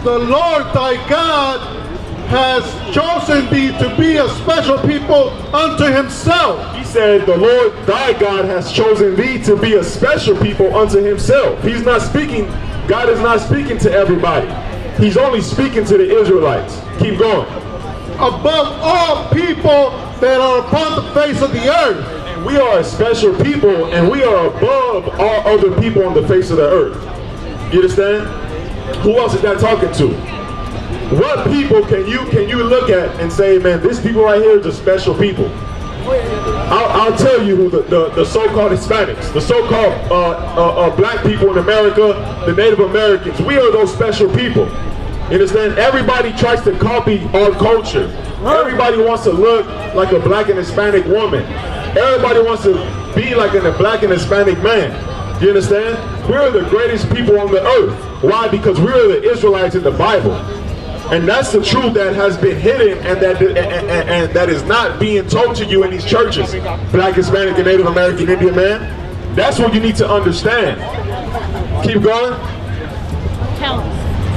The Lord thy God has chosen thee to be a special people unto himself. He said, the Lord thy God has chosen thee to be a special people unto himself. He's not speaking, God is not speaking to everybody. He's only speaking to the Israelites. Keep going. Above all people that are upon the face of the earth. And we are a special people, and we are above all other people on the face of the earth. You understand? Who else is that talking to? What people can you look at and say, man, this people right here is a special people? I'll tell you who the so-called Hispanics, the so-called black people in America, the Native Americans. We are those special people. You understand? Everybody tries to copy our culture. Everybody wants to look like a black and Hispanic woman. Everybody wants to be like a black and Hispanic man. You understand? We're the greatest people on the earth. Why? Because we're the Israelites in the Bible. And that's the truth that has been hidden and that is not being told to you in these churches. Black, Hispanic, and Native American Indian man. That's what you need to understand. Keep going.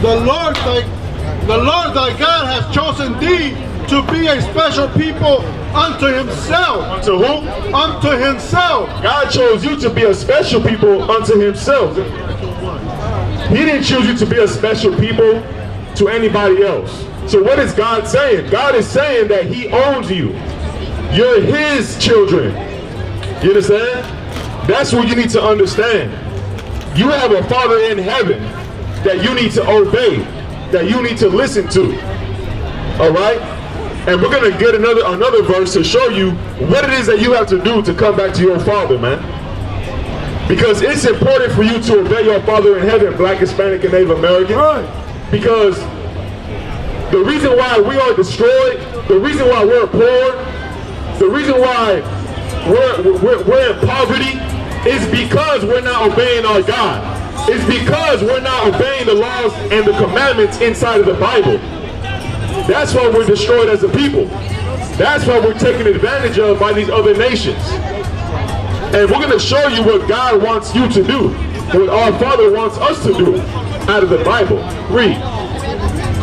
The Lord thy God has chosen thee to be a special people unto himself. Unto who? Unto himself. God chose you to be a special people unto himself. He didn't choose you to be a special people to anybody else. So what is God saying? God is saying that he owns you. You're his children. You understand? That's what you need to understand. You have a Father in heaven that you need to obey, that you need to listen to. All right? And we're going to get another verse to show you what it is that you have to do to come back to your Father, man. Because it's important for you to obey your Father in heaven, black, Hispanic, and Native American. Right. Because the reason why we are destroyed, the reason why we're poor, the reason why we're in poverty is because we're not obeying our God. It's because we're not obeying the laws and the commandments inside of the Bible. That's why we're destroyed as a people. That's why we're taken advantage of by these other nations. And we're going to show you what God wants you to do, what our Father wants us to do out of the Bible. Read.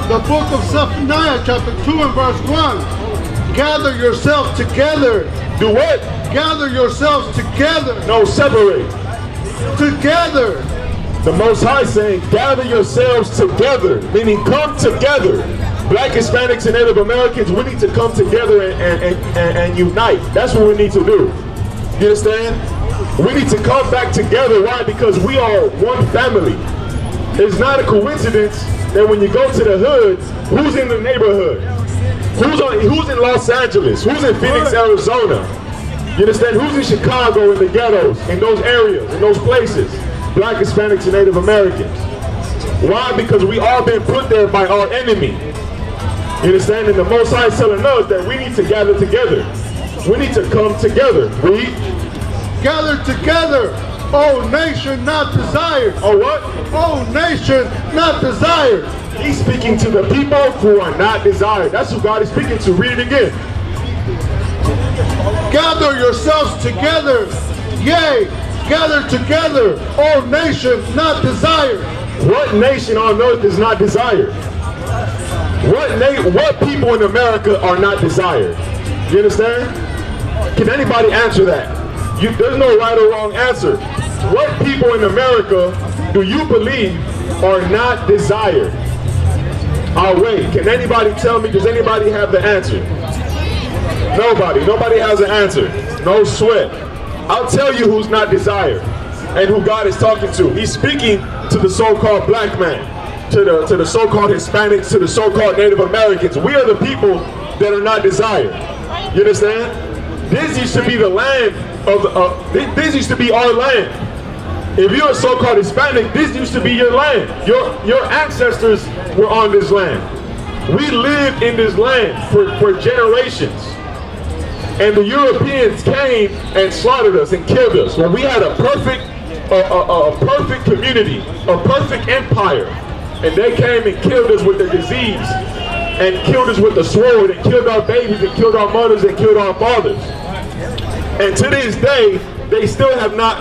The book of Zephaniah chapter 2 and verse 1. Gather yourselves together. Do what? Gather yourselves together. No, separate. Together. The Most High saying, gather yourselves together, meaning come together. Black, Hispanics, and Native Americans, we need to come together and unite. That's what we need to do. You understand? We need to come back together. Why? Because we are one family. It's not a coincidence that when you go to the hoods, who's in the neighborhood? Who's in Los Angeles? Who's in Phoenix, Arizona? You understand? Who's in Chicago, in the ghettos, in those areas, in those places? Black, Hispanics, and Native Americans. Why? Because we all been put there by our enemy. You understand? And the Most High is telling us that we need to gather together. We need to come together. Read. Gather together, O nation not desired. Oh what? O nation not desired. He's speaking to the people who are not desired. That's who God is speaking to. Read it again. Gather yourselves together, yea, gather together, O nation not desired. What nation on earth is not desired? What people in America are not desired? You understand? Can anybody answer that? There's no right or wrong answer. What people in America do you believe are not desired? I'll wait. Can anybody tell me? Does anybody have the answer? Nobody. Nobody has an answer. No sweat. I'll tell you who's not desired and who God is talking to. He's speaking to the so-called black man, to the so-called Hispanics, to the so-called Native Americans. We are the people that are not desired. You understand? This used to be the land of this used to be our land. If you're a so-called Hispanic, this used to be your land. Your ancestors were on this land. We lived in this land for generations. And the Europeans came and slaughtered us and killed us. When we had a perfect community, a perfect empire. And they came and killed us with the disease, and killed us with the sword, and killed our babies, and killed our mothers, and killed our fathers. And to this day, they still have not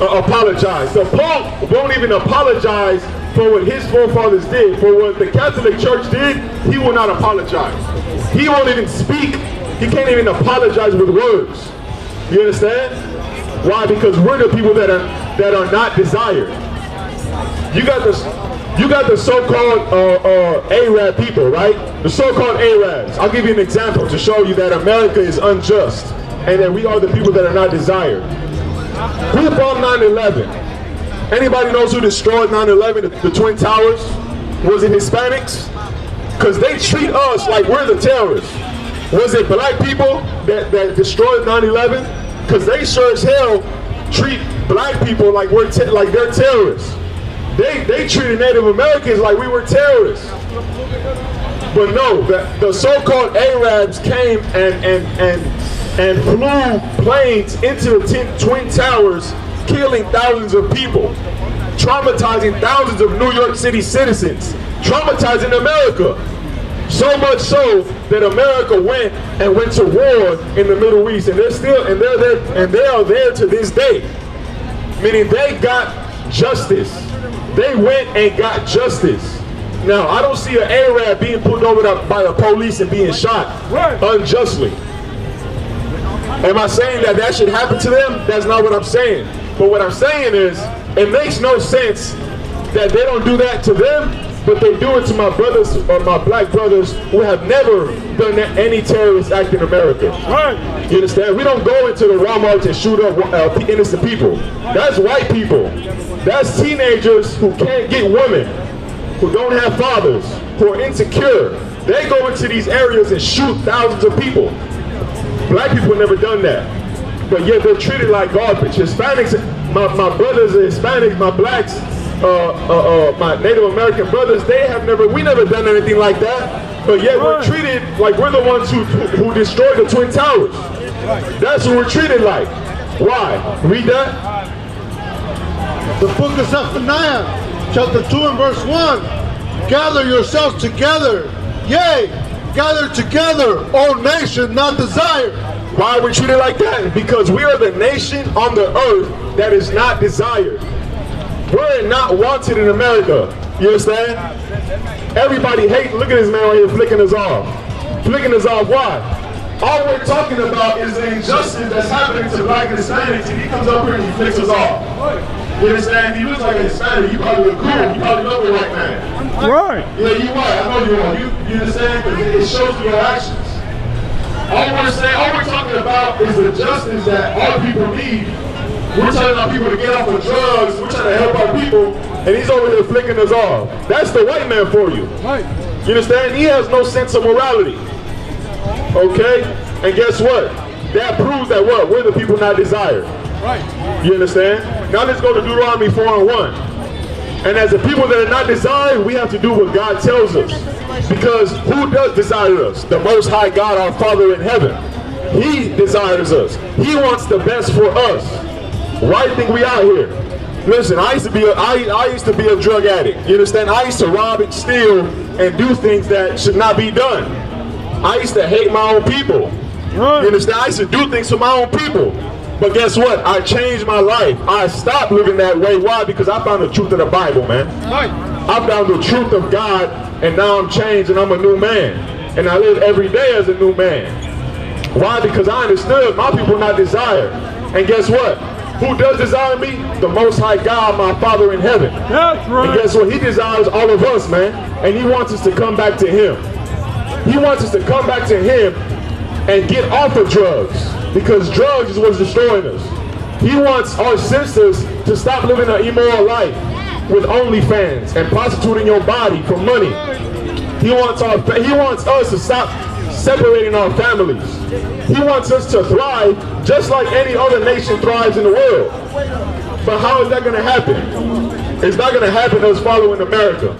apologized. The Pope won't even apologize for what his forefathers did, for what the Catholic Church did, he will not apologize. He won't even speak. He can't even apologize with words. You understand? Why? Because we're the people that are not desired. You got the so-called Arab people, right? The so-called Arabs. I'll give you an example to show you that America is unjust and that we are the people that are not desired. Who bombed 9/11? Anybody knows who destroyed 9/11, the Twin Towers? Was it Hispanics? Because they treat us like we're the terrorists. Was it black people that destroyed 9/11? Because they sure as hell treat black people like they're terrorists. They treated Native Americans like we were terrorists. But no, the so-called Arabs came and flew planes into the Twin Towers, killing thousands of people, traumatizing thousands of New York City citizens, traumatizing America. So much so that America went to war in the Middle East, and they are there to this day. Meaning they got justice. They went and got justice. Now, I don't see an Arab being pulled over by the police and being shot unjustly. Am I saying that should happen to them? That's not what I'm saying. But what I'm saying is, it makes no sense that they don't do that to them, but they do it to my brothers or my black brothers who have never done any terrorist act in America. You understand? We don't go into the Walmart and shoot up innocent people. That's white people. That's teenagers who can't get women, who don't have fathers, who are insecure. They go into these areas and shoot thousands of people. Black people have never done that. But yet they're treated like garbage. Hispanics, my brothers are Hispanics, my blacks, my Native American brothers, we never done anything like that. But yet we're treated like we're the ones who destroyed the Twin Towers. That's what we're treated like. Why? Read that. The book of Zephaniah, chapter 2 and verse 1. Gather yourselves together. Yea, gather together, O nation not desired. Why are we treated like that? Because we are the nation on the earth that is not desired. We're not wanted in America. You understand? Everybody hates. Look at this man right here flicking us off. Flicking us off, why? All we're talking about is the injustice that's happening to black and Hispanics, and he comes up here and he flicks us off. You understand? He looks like a Hispanic. You probably look cool. You probably know the white man. Right. Yeah, you white. I know you are. You understand? Because it shows through your actions. All we're talking about is the justice that all people need. We're telling our people to get off of drugs. We're trying to help our people, and he's over here flicking us off. That's the white man for you. Right. You understand? He has no sense of morality. Okay? And guess what? That proves that what? We're the people not desired. Right. You understand? Now let's go to Deuteronomy 4:1. And as the people that are not desired, we have to do what God tells us. Because who does desire us? The Most High God, our Father in heaven. He desires us. He wants the best for us. Why do you think we out here? Listen, I used to be a drug addict. You understand? I used to rob and steal and do things that should not be done. I used to hate my own people. Right. You understand? I used to do things to my own people. But guess what? I changed my life. I stopped living that way. Why? Because I found the truth of the Bible, man. Right. I found the truth of God, and now I'm changed and I'm a new man. And I live every day as a new man. Why? Because I understood my people are not desired. And guess what? Who does desire me? The Most High God, my Father in heaven. That's right. And guess what? He desires all of us, man. And he wants us to come back to him. He wants us to come back to him and get off of drugs. Because drugs is what's destroying us. He wants our sisters to stop living an immoral life with OnlyFans and prostituting your body for money. He wants us to stop separating our families. He wants us to thrive just like any other nation thrives in the world. But how is that going to happen? It's not going to happen us following America.